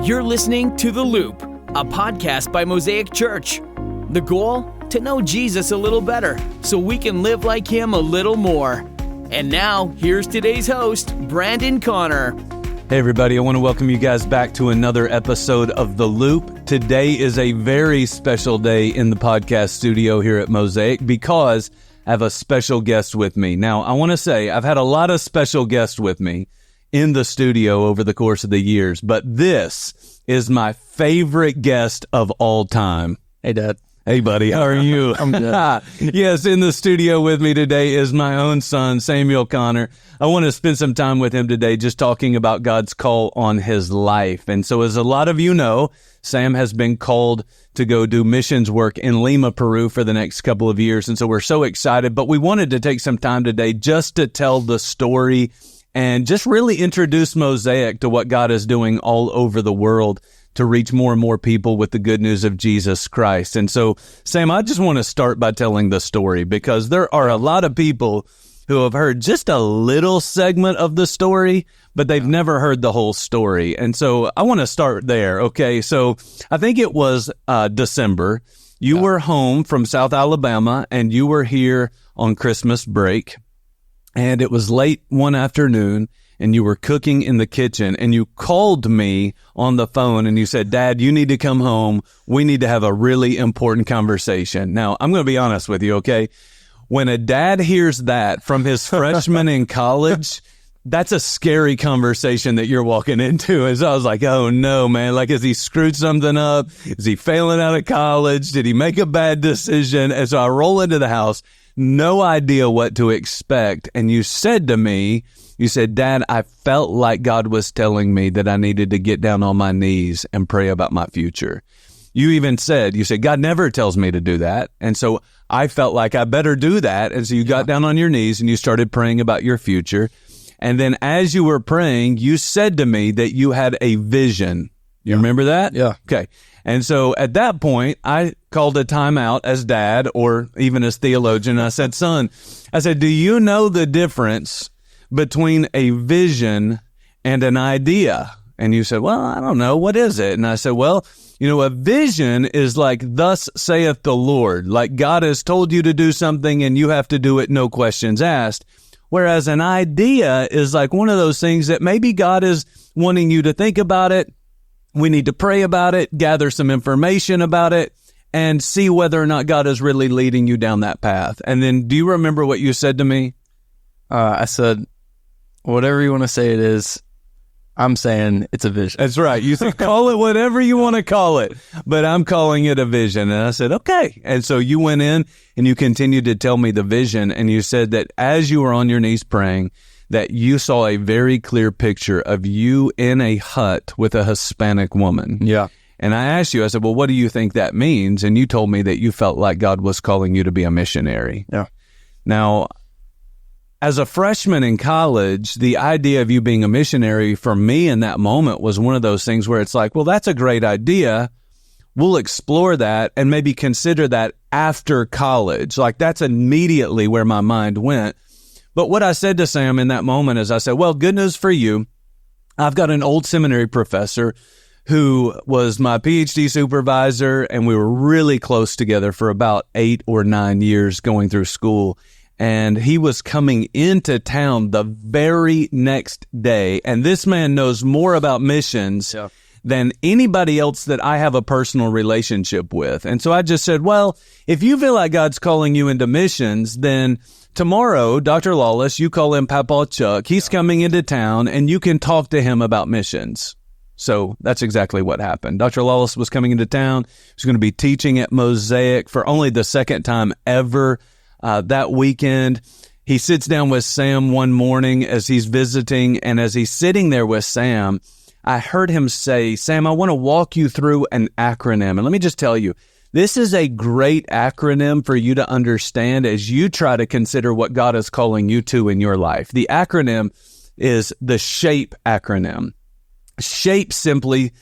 You're listening to The Loop, a podcast by Mosaic Church. The goal? To know Jesus a little better so we can live like him a little more. And now, here's today's host, Brandon Connor. Hey everybody, I want to welcome you guys back to another episode of The Loop. Today is a very special day in the podcast studio here at Mosaic because I have a special guest with me. Now, I want to say I've had a lot of special guests with me in the studio over the course of the years, but this is my favorite guest of all time. Hey, Dad. Hey, buddy. How are you? I'm good. Yes, in the studio with me today is my own son, Samuel Connor. I want to spend some time with him today just talking about God's call on his life. And so as a lot of you know, Sam has been called to go do missions work in Lima, Peru for the next couple of years. And so we're so excited, but we wanted to take some time today just to tell the story and just really introduce Mosaic to what God is doing all over the world to reach more and more people with the good news of Jesus Christ. And so, Sam, I just want to start by telling the story because there are a lot of people who have heard just a little segment of the story, but they've never heard the whole story. And so I want to start there. Okay, so I think it was December. You were home from South Alabama and you were here on Christmas break. And it was late one afternoon, and you were cooking in the kitchen, and you called me on the phone, and you said, Dad, you need to come home. We need to have a really important conversation. Now, I'm going to be honest with you, okay? When a dad hears that from his freshman in college, that's a scary conversation that you're walking into. And so I was like, oh, no, man. Like, has he screwed something up? Is he failing out of college? Did he make a bad decision? And so I roll into the house. No idea what to expect. And you said to me, you said, Dad, I felt like God was telling me that I needed to get down on my knees and pray about my future. You even said, God never tells me to do that. And so I felt like I better do that. And so you got down on your knees and you started praying about your future. And then as you were praying, you said to me that you had a vision. You remember that? Yeah. Okay. And so at that point, I called a timeout as dad or even as theologian. I said, son, do you know the difference between a vision and an idea? And you said, well, I don't know. What is it? And I said, well, a vision is like, thus saith the Lord. Like God has told you to do something and you have to do it, no questions asked. Whereas an idea is like one of those things that maybe God is wanting you to think about it. We need to pray about it, gather some information about it, and see whether or not God is really leading you down that path. And then do you remember what you said to me? I said, whatever you want to say it is, I'm saying it's a vision. That's right. You said, call it whatever you want to call it, but I'm calling it a vision. And I said, okay. And so you went in and you continued to tell me the vision. And you said that as you were on your knees praying, that you saw a very clear picture of you in a hut with a Hispanic woman. Yeah. And I asked you, I said, well, what do you think that means? And you told me that you felt like God was calling you to be a missionary. Yeah. Now, as a freshman in college, the idea of you being a missionary for me in that moment was one of those things where it's like, well, that's a great idea. We'll explore that and maybe consider that after college. Like that's immediately where my mind went. But what I said to Sam in that moment is I said, well, good news for you. I've got an old seminary professor who was my PhD supervisor, and we were really close together for about 8 or 9 years going through school. And he was coming into town the very next day. And this man knows more about missions than anybody else that I have a personal relationship with. And so I just said, well, if you feel like God's calling you into missions, then tomorrow, Dr. Lawless, you call him Papa Chuck. He's coming into town and you can talk to him about missions. So that's exactly what happened. Dr. Lawless was coming into town. He was going to be teaching at Mosaic for only the second time ever that weekend. He sits down with Sam one morning as he's visiting. And as he's sitting there with Sam, I heard him say, Sam, I want to walk you through an acronym. And let me just tell you, this is a great acronym for you to understand as you try to consider what God is calling you to in your life. The acronym is the SHAPE acronym. SHAPE simply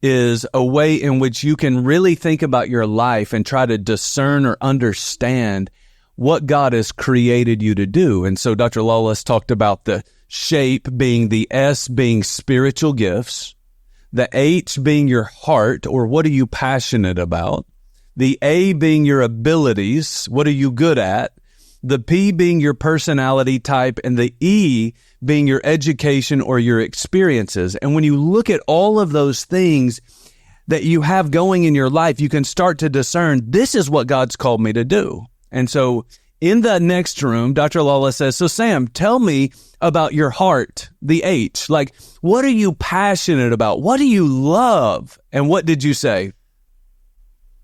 is a way in which you can really think about your life and try to discern or understand what God has created you to do. And so Dr. Lawless talked about the SHAPE being the S being spiritual gifts, The H being your heart, or what are you passionate about? The A being your abilities, what are you good at? The P being your personality type, and the E being your education or your experiences. And when you look at all of those things that you have going in your life, you can start to discern, this is what God's called me to do. And so in the next room, Dr. Lawless says, so Sam, tell me about your heart, the H. Like, what are you passionate about? What do you love? And what did you say?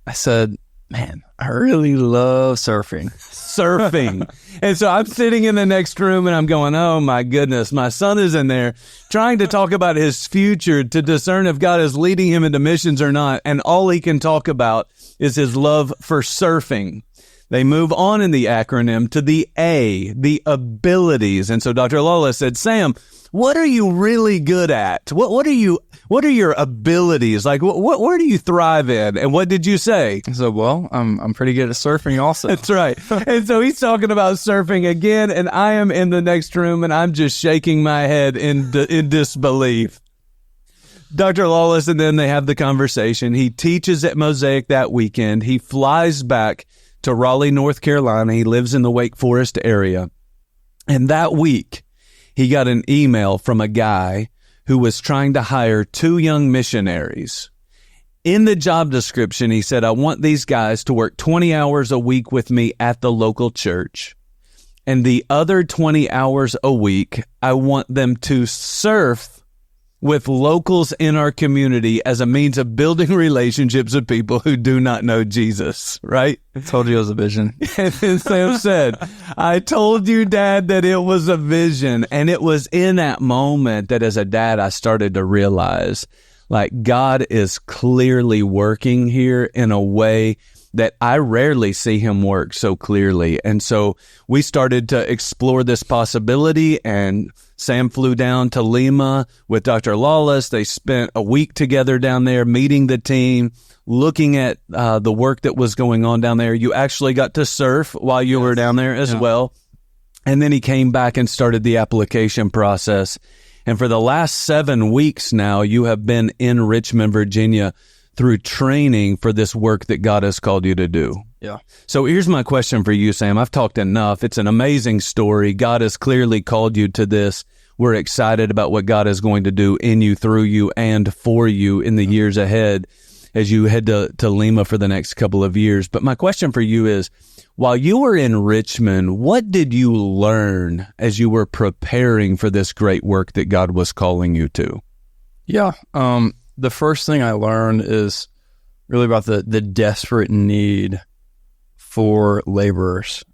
I said, man, I really love surfing. Surfing. And so I'm sitting in the next room and I'm going, oh my goodness, my son is in there trying to talk about his future to discern if God is leading him into missions or not. And all he can talk about is his love for surfing. They move on in the acronym to the A, the abilities. And so Dr. Lawless said, Sam, what are you really good at? What are your abilities? Like, where do you thrive in? And what did you say? So, well, I'm pretty good at surfing also. That's right. And so he's talking about surfing again, and I am in the next room, and I'm just shaking my head in disbelief. Dr. Lawless, and then they have the conversation. He teaches at Mosaic that weekend. He flies back to Raleigh, North Carolina. He lives in the Wake Forest area. And that week, he got an email from a guy who was trying to hire 2 young missionaries. In the job description, he said, I want these guys to work 20 hours a week with me at the local church. And the other 20 hours a week, I want them to surf with locals in our community as a means of building relationships with people who do not know Jesus, right? I told you it was a vision. And then Sam said, I told you, Dad, that it was a vision. And it was in that moment that as a dad, I started to realize, like, God is clearly working here in a way that I rarely see him work so clearly. And so we started to explore this possibility, and Sam flew down to Lima with Dr. Lawless. They spent a week together down there, meeting the team, looking at the work that was going on down there. You actually got to surf while you were down there as well. And then he came back and started the application process. And for the last 7 weeks now, you have been in Richmond, Virginia, through training for this work that God has called you to do. Yeah. So here's my question for you, Sam. I've talked enough. It's an amazing story. God has clearly called you to this. We're excited about what God is going to do in you, through you, and for you in the years ahead as you head to Lima for the next couple of years. But my question for you is, while you were in Richmond, what did you learn as you were preparing for this great work that God was calling you to? Yeah. The first thing I learned is really about the desperate need for laborers.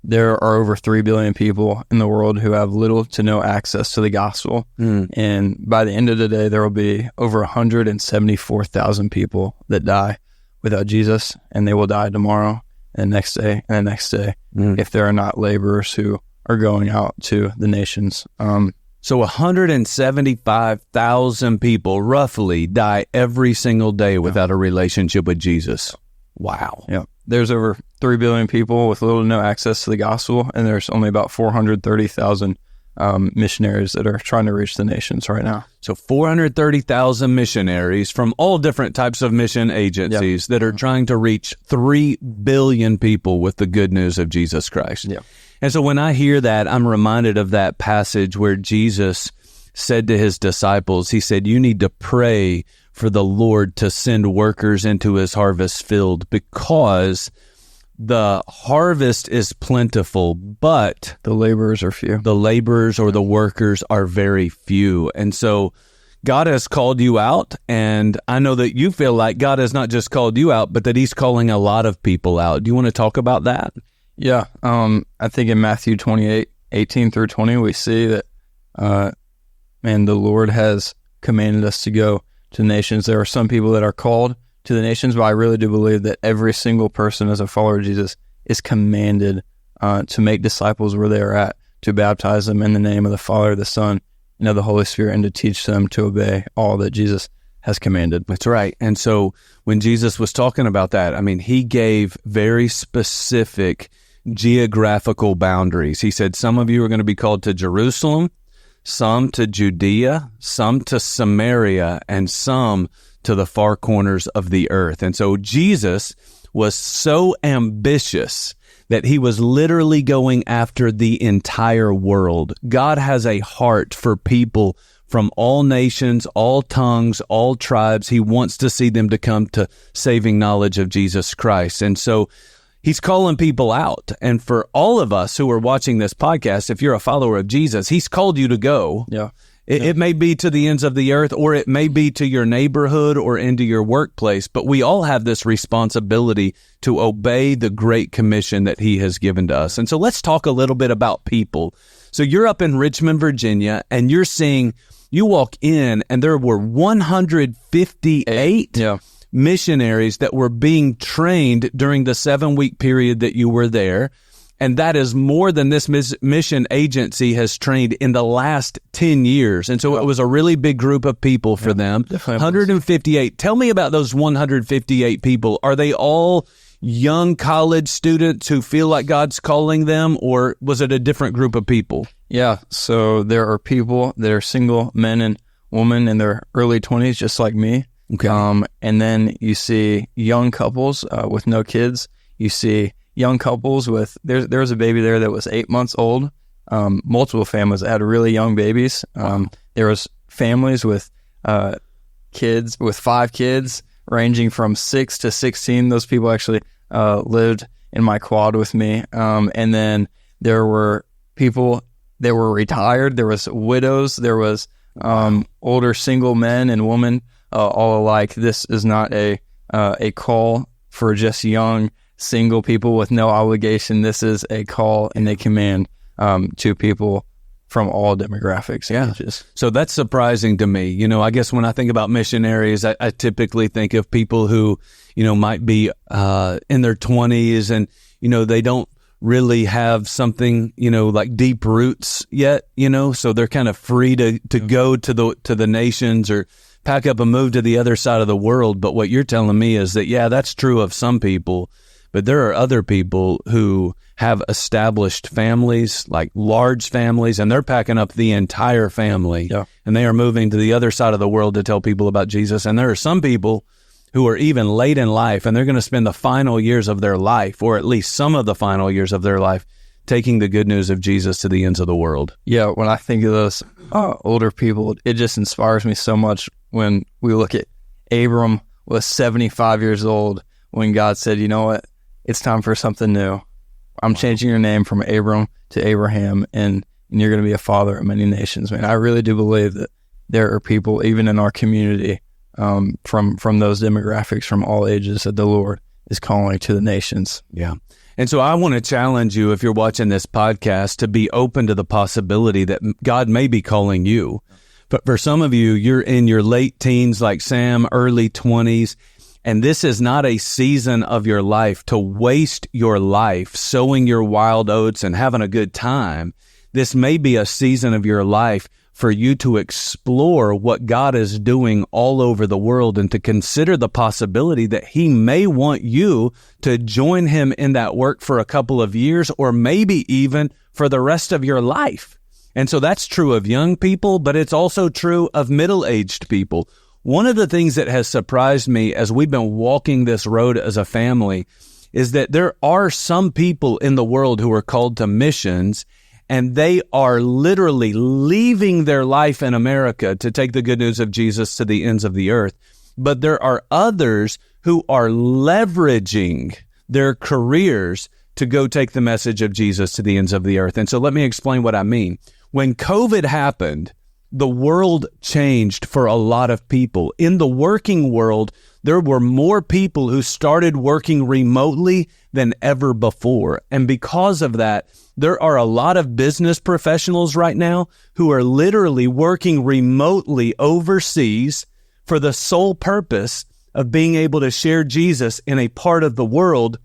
There are over 3 billion people in the world who have little to no access to the gospel. And by the end of the day, there will be over 174,000 people that die without Jesus, and they will die tomorrow and the next day and the next day if there are not laborers who are going out to the nations. So 175,000 people roughly die every single day without a relationship with Jesus. Wow. Yeah. There's over 3 billion people with little to no access to the gospel, and there's only about 430,000 missionaries that are trying to reach the nations right now. So 430,000 missionaries from all different types of mission agencies that are trying to reach 3 billion people with the good news of Jesus Christ. Yeah. And so when I hear that, I'm reminded of that passage where Jesus said to his disciples, he said, you need to pray for the Lord to send workers into his harvest field, because the harvest is plentiful, but the laborers are few. The laborers or the workers are very few. And so God has called you out, and I know that you feel like God has not just called you out, but that he's calling a lot of people out. Do you want to talk about that? Yeah. I think in Matthew 28:18-20, we see that, the Lord has commanded us to go to the nations. There are some people that are called to the nations, but I really do believe that every single person as a follower of Jesus is commanded to make disciples where they are at, to baptize them in the name of the Father, the Son, and of the Holy Spirit, and to teach them to obey all that Jesus has commanded. That's right. And so when Jesus was talking about that, I mean, he gave very specific geographical boundaries. He said, some of you are going to be called to Jerusalem, some to Judea, some to Samaria, and some to the far corners of the earth. And so Jesus was so ambitious that he was literally going after the entire world. God has a heart for people from all nations, all tongues, all tribes. He wants to see them to come to saving knowledge of Jesus Christ. And so he's calling people out. And for all of us who are watching this podcast, if you're a follower of Jesus, he's called you to go. Yeah. It may be to the ends of the earth, or it may be to your neighborhood or into your workplace, but we all have this responsibility to obey the great commission that he has given to us. And so let's talk a little bit about people. So you're up in Richmond, Virginia, and you walk in and there were 158 missionaries that were being trained during the 7-week period that you were there. And that is more than this mission agency has trained in the last 10 years. And so it was a really big group of people for them. 158. Tell me about those 158 people. Are they all young college students who feel like God's calling them, or was it a different group of people? Yeah. So there are people that are single men and women in their early 20s, just like me. Okay. And then you see young couples with no kids. You see young couples with, there was a baby there that was 8 months old. Multiple families that had really young babies. There was families with kids, with 5 kids, ranging from 6 to 16. Those people actually lived in my quad with me. And then there were people that were retired. There was widows. There was older single men and women, all alike. This is not a call for just young single people with no obligation. This is a call and a command to people from all demographics and ages. So that's surprising to me. You know, I guess when I think about missionaries, I typically think of people who, might be in their 20s and, they don't really have something, like deep roots yet, so they're kind of free to go to the nations or pack up and move to the other side of the world. But what you're telling me is that, that's true of some people. But there are other people who have established families, like large families, and they're packing up the entire family, and they are moving to the other side of the world to tell people about Jesus. And there are some people who are even late in life, and they're going to spend the final years of their life, or at least some of the final years of their life, taking the good news of Jesus to the ends of the world. Yeah, when I think of those older people, it just inspires me so much when we look at Abram was 75 years old when God said, you know what? It's time for something new. I'm changing your name from Abram to Abraham, and you're going to be a father of many nations. Man, I really do believe that there are people, even in our community, from those demographics, from all ages, that the Lord is calling to the nations. Yeah. And so I want to challenge you, if you're watching this podcast, to be open to the possibility that God may be calling you. But for some of you, you're in your late teens, like Sam, early 20s, and this is not a season of your life to waste your life sowing your wild oats and having a good time. This may be a season of your life for you to explore what God is doing all over the world and to consider the possibility that he may want you to join him in that work for a couple of years, or maybe even for the rest of your life. And so that's true of young people, but it's also true of middle-aged people. One of the things that has surprised me as we've been walking this road as a family is that there are some people in the world who are called to missions, and they are literally leaving their life in America to take the good news of Jesus to the ends of the earth. But there are others who are leveraging their careers to go take the message of Jesus to the ends of the earth. And so let me explain what I mean. When COVID happened, the world changed for a lot of people. In the working world, there were more people who started working remotely than ever before. And because of that, there are a lot of business professionals right now who are literally working remotely overseas for the sole purpose of being able to share Jesus in a part of the world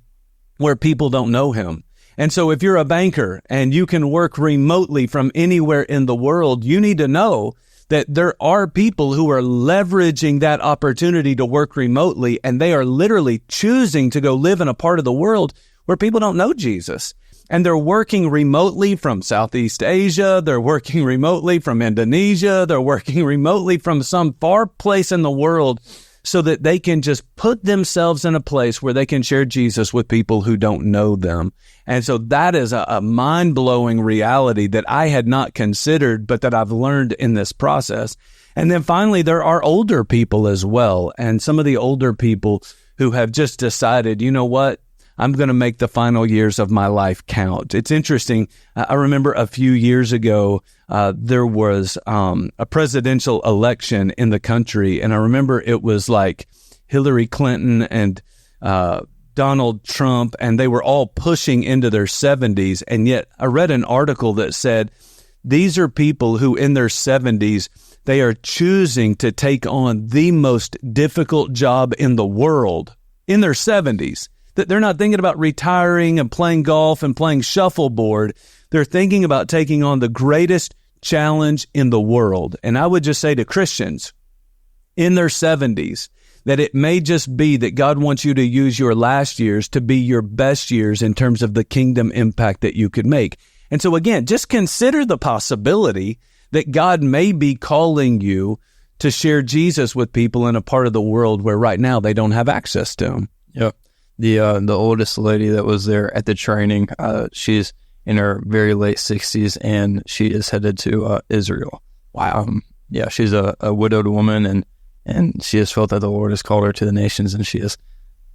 where people don't know him. And so if you're a banker and you can work remotely from anywhere in the world, you need to know that there are people who are leveraging that opportunity to work remotely, and they are literally choosing to go live in a part of the world where people don't know Jesus. And they're working remotely from Southeast Asia. They're working remotely from Indonesia. They're working remotely from some far place in the world so that they can just put themselves in a place where they can share Jesus with people who don't know them. And so that is a mind-blowing reality that I had not considered, but that I've learned in this process. And then finally, there are older people as well. And some of the older people who have just decided, you know what? I'm going to make the final years of my life count. It's interesting. I remember a few years ago, there was a presidential election in the country. And I remember it was like Hillary Clinton and Donald Trump, and they were all pushing into their 70s. And yet I read an article that said these are people who in their 70s, they are choosing to take on the most difficult job in the world in their 70s. That they're not thinking about retiring and playing golf and playing shuffleboard. They're thinking about taking on the greatest challenge in the world. And I would just say to Christians in their 70s that it may just be that God wants you to use your last years to be your best years in terms of the kingdom impact that you could make. And so again, just consider the possibility that God may be calling you to share Jesus with people in a part of the world where right now they don't have access to him. Yep. The oldest lady that was there at the training, she's in her very late 60s, and she is headed to Israel. Wow. Yeah, she's a widowed woman, and she has felt that the Lord has called her to the nations, and she is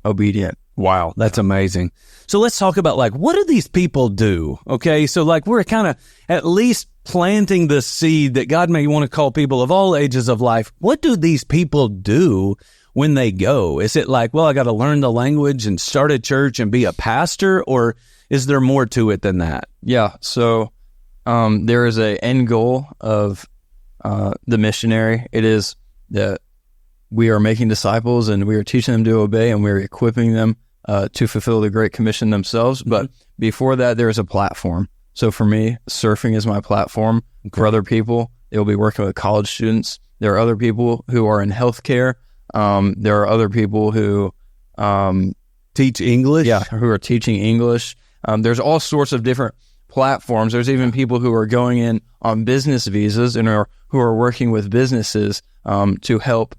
obedient. Wow, that's amazing. So let's talk about, like, what do these people do? Okay, so like we're kind of at least planting the seed that God may want to call people of all ages of life. What do these people do when they go? Is it like, well, I got to learn the language and start a church and be a pastor, or is there more to it than that? Yeah, so there is an end goal of the missionary. It is that we are making disciples and we are teaching them to obey, and we're equipping them to fulfill the Great Commission themselves. Mm-hmm. But before that, there is a platform. So for me, surfing is my platform. Okay. For other people, they'll be working with college students. There are other people who are in healthcare. There are other people who teach English. Yeah, who are teaching English. There's all sorts of different platforms. There's even people who are going in on business visas and who are working with businesses to help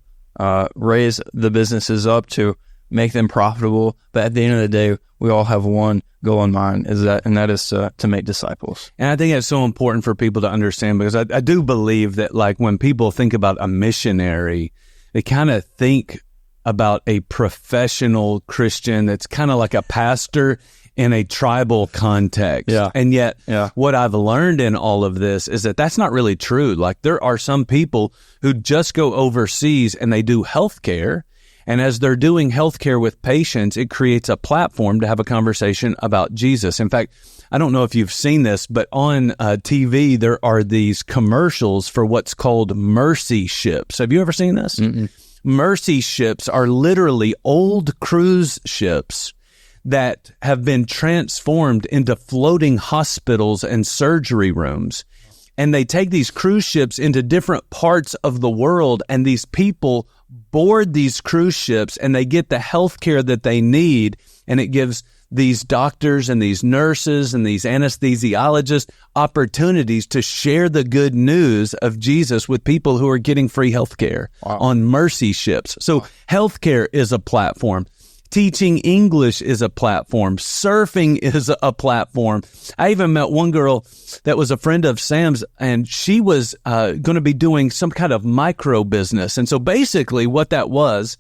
raise the businesses up, to make them profitable. But at the end of the day, we all have one goal in mind, and that is to make disciples. And I think that's so important for people to understand, because I do believe that, like, when people think about a missionary, they kind of think about a professional Christian that's kind of like a pastor in a tribal context. Yeah. And yet what I've learned in all of this is that that's not really true. Like, there are some people who just go overseas and they do healthcare. And as they're doing healthcare with patients, it creates a platform to have a conversation about Jesus. In fact, I don't know if you've seen this, but on TV, there are these commercials for what's called mercy ships. Have you ever seen this? Mm-mm. Mercy ships are literally old cruise ships that have been transformed into floating hospitals and surgery rooms. And they take these cruise ships into different parts of the world, and these people board these cruise ships and they get the health care that they need. And it gives these doctors and these nurses and these anesthesiologists opportunities to share the good news of Jesus with people who are getting free health care on mercy ships. So healthcare is a platform. Teaching English is a platform. Surfing is a platform. I even met one girl that was a friend of Sam's, and she was going to be doing some kind of micro business. And so basically what that was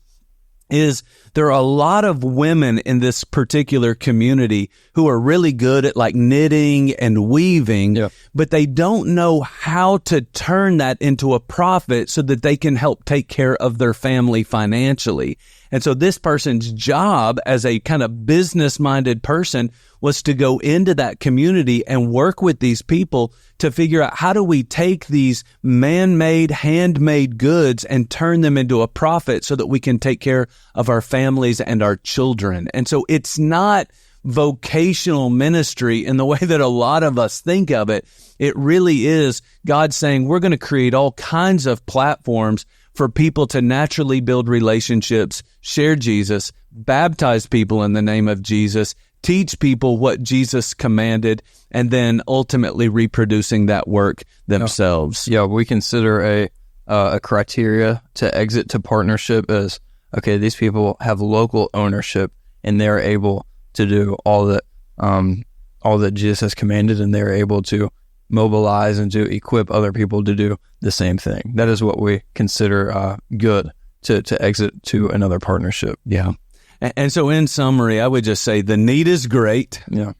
is there are a lot of women in this particular community who are really good at like knitting and weaving, but they don't know how to turn that into a profit so that they can help take care of their family financially. And so this person's job as a kind of business-minded person was to go into that community and work with these people to figure out, how do we take these man-made, handmade goods and turn them into a profit so that we can take care of our families and our children. And so it's not vocational ministry in the way that a lot of us think of it. It really is God saying, we're going to create all kinds of platforms for people to naturally build relationships, share Jesus, baptize people in the name of Jesus, teach people what Jesus commanded, and then ultimately reproducing that work themselves. Yeah, we consider a criteria to exit to partnership as, okay, these people have local ownership and they're able to do all that Jesus has commanded, and they're able to mobilize and to equip other people to do the same thing. That is what we consider good to exit to another partnership. Yeah. And so in summary, I would just say the need is great. Yeah.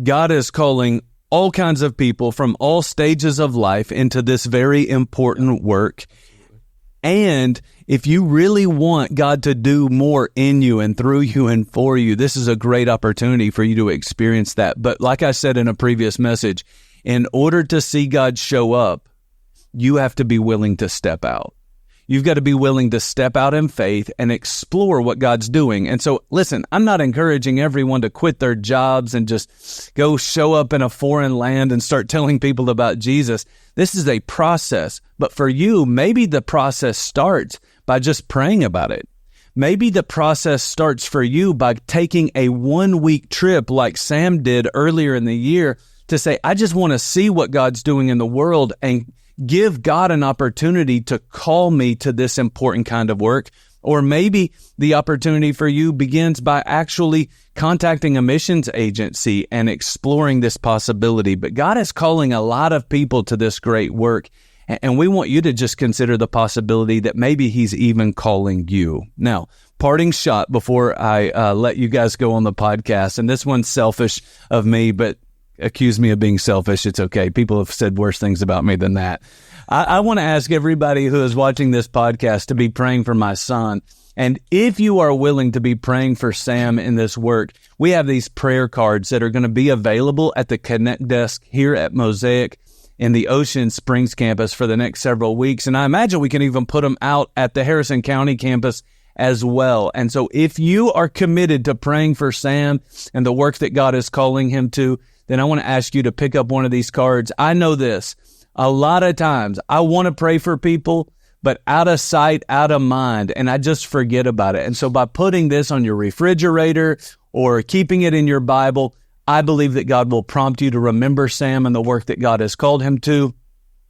God is calling all kinds of people from all stages of life into this very important work. And if you really want God to do more in you and through you and for you, this is a great opportunity for you to experience that. But like I said in a previous message, in order to see God show up, you have to be willing to step out. You've got to be willing to step out in faith and explore what God's doing. And so, listen, I'm not encouraging everyone to quit their jobs and just go show up in a foreign land and start telling people about Jesus. This is a process. But for you, maybe the process starts by just praying about it. Maybe the process starts for you by taking a 1-week trip like Sam did earlier in the year to say, I just want to see what God's doing in the world and give God an opportunity to call me to this important kind of work. Or maybe the opportunity for you begins by actually contacting a missions agency and exploring this possibility. But God is calling a lot of people to this great work. And we want you to just consider the possibility that maybe He's even calling you. Now, parting shot before I let you guys go on the podcast. And this one's selfish of me, but accuse me of being selfish. It's okay. People have said worse things about me than that. I want to ask everybody who is watching this podcast to be praying for my son. And if you are willing to be praying for Sam in this work, we have these prayer cards that are going to be available at the Connect desk here at Mosaic in the Ocean Springs campus for the next several weeks. And I imagine we can even put them out at the Harrison County campus as well. And so if you are committed to praying for Sam and the work that God is calling him to, then I want to ask you to pick up one of these cards. I know this. A lot of times I want to pray for people, but out of sight, out of mind, and I just forget about it. And so by putting this on your refrigerator or keeping it in your Bible, I believe that God will prompt you to remember Sam and the work that God has called him to,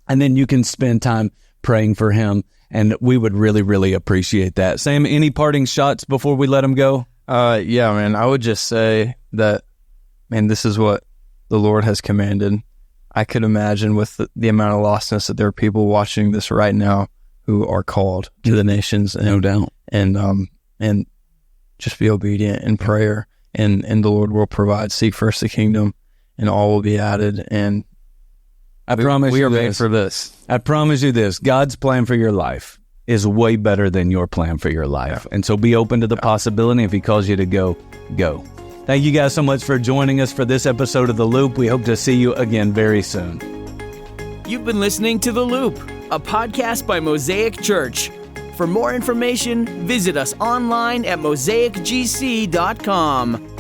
and then you can spend time praying for him, and we would really, really appreciate that. Sam, any parting shots before we let him go? Yeah, man, I would just say that, man, this is what the Lord has commanded. I could imagine with the amount of lostness that there are people watching this right now who are called to the nations, and, no doubt, and just be obedient in prayer, and the Lord will provide. Seek first the kingdom, and all will be added. And I promise we you are made this. for this. I promise you this. God's plan for your life is way better than your plan for your life, and so be open to the possibility. If He calls you to go, go. Thank you guys so much for joining us for this episode of The Loop. We hope to see you again very soon. You've been listening to The Loop, a podcast by Mosaic Church. For more information, visit us online at mosaicgc.com.